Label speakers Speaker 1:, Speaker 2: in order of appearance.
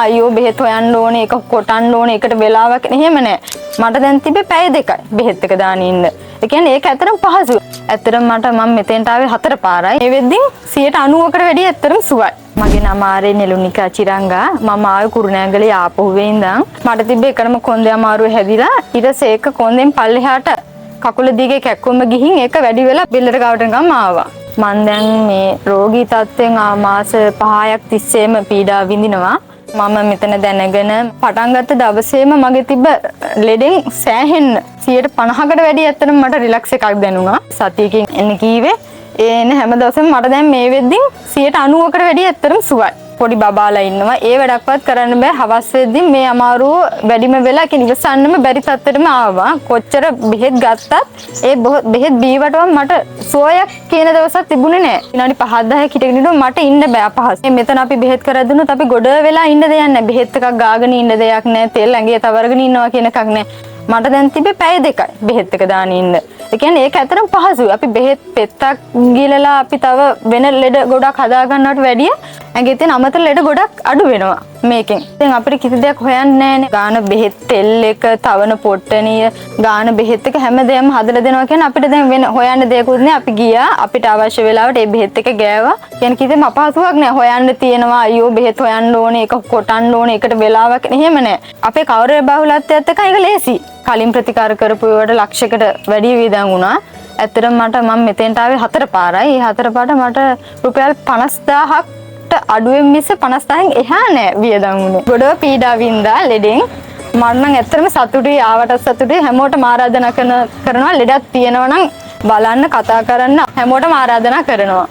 Speaker 1: අයියෝ බෙහෙත් හොයන්න ඕනේ, ඒක කොටන්න ඕනේ, ඒකට වෙලාවක් එහෙම නැහැ. මට දැන් තිබ්බේ පැය දෙකයි බෙහෙත් එක දාන ඉන්න. ඒ කියන්නේ ඒක ඇත්තටම පහසුයි. ඇත්තටම මම මෙතෙන්ට ආවේ 4 පාරයි. ඒ වෙද්දින් 90%කට වැඩිය ඇත්තටම සුවයි. මගේ නම ආරේ නෙළුනිකා චිරංගා. මම ආවේ කුරුණෑගලේ ආපහුවේ ඉඳන්. මට තිබ්බේ එකම කොන්දේ අමාරුව හැදිලා ඊට පස්සේ ඒක කොන්දෙන් පල්ලෙහාට කකුල දිගේ කැක්කුම ගිහින් ඒක වැඩි වෙලා බෙල්ලට ගාවට නිකන් ආවා. මම දැන් මේ රෝගී තත්ත්වෙන් මාස 5ක් තිස්සේම පීඩා විඳිනවා. මම මෙතන දැනගෙන පටන් ගත්ත දවසේම මගේ තිබ්බ ලෙඩෙන් සෑහෙන්න 50%කට වැඩි ඇත්තටම මට රිලැක්ස් එකක් දැනුණා. සතියකින් එන්න කීවේ. ඒ එන හැම දවසෙම මට දැන් මේ වෙද්දින් 90%කට වැඩි ඇත්තටම සුවයි. පොඩි බබාලා ඉන්නවා. ඒ වැඩක්වත් කරන්න බෑ. හවස් වෙද්දි මේ අමාරුව වැඩිම වෙලා ඉවසන්නම බැරි තත්ත්වෙටම ආවා. කොච්චර බෙහෙත් ගත්තත් ඒ බෙහෙත් බීවටම මට සුවයක් කියන දවසක් තිබුණේ නෑ. විනාඩි 5-10ක් හිටගෙන ඉඳන් මට ඉන්න බෑ අපහසු. මෙතන අපි බෙහෙත් කරලා දුන්නොත් අපි ගොඩ වෙලා ඉන්න දෙයක් නෑ. බෙහෙත් එකක් ගාගෙන ඉන්න දෙයක් නෑ. තෙල් ඇඟේ තවරගෙන ඉන්නවා කියන එකක් නෑ. මට දැන් තිබ්බේ පැය දෙකයි බෙහෙත් එක දාන ඉන්න. ඒ කියන්නේ ඒක ඇත්තටම පහසුයි. අපි බෙහෙත් පෙත්තක් ගිලලා අපි තව වෙන ලෙඩ ගොඩක් හදා ගන්නවට වැඩිය ඇඟේ තියෙන අමතර ලෙඩ ගොඩක් අඩු වෙනවා මේකෙන්. දැන් අපිට කිසි දෙයක් හොයන්න නැහැනේ. ගාන බෙහෙත් තෙල් එක, තවන පොට්ටනිය, ගාන බෙහෙත් එක හැමදේම හදලා දෙනවා කියන්නේ අපිට දැන් වෙන හොයන්න දෙයක්වත් නෑ. අපි ගියා අපිට අවශ්‍ය වෙලාවට ඒ බෙහෙත් එක ගෑවා. කියන්නේ කිසිම අපහසුයක් නෑ. හොයන්න තියෙනවා අයියෝ බෙහෙත් හොයන්න ඕනේ, ඒක කොටන්න ඕනේ, ඒකට වෙලාවක් එහෙම නෑ. අපේ කවර බහුලත්වයත් එක්ක ඒක ලේසි. කලින් ප්‍රතිකාර කරපු ඒවට ලක්ෂයකට වැඩි වියදම් වුණා. ඇත්තටම මම මෙතෙන්ට ආවේ 4 පාරයි. ඒ 4 පාරට මට රුපියල් 50000ක් අඩුවෙන් මිස 50,000න් එහා නෑ වියදම් වුණේ. ගොඩව පීඩා වින්දා ලෙඩෙන්. මම නම් ඇත්තටම සතුටුයි. ආවට සතුටුයි. හැමෝටම ආරාධනා කරනවා ලෙඩක් තියෙනවා නම් බලන්න කතා කරන්න හැමෝටම ආරාධනා කරනවා.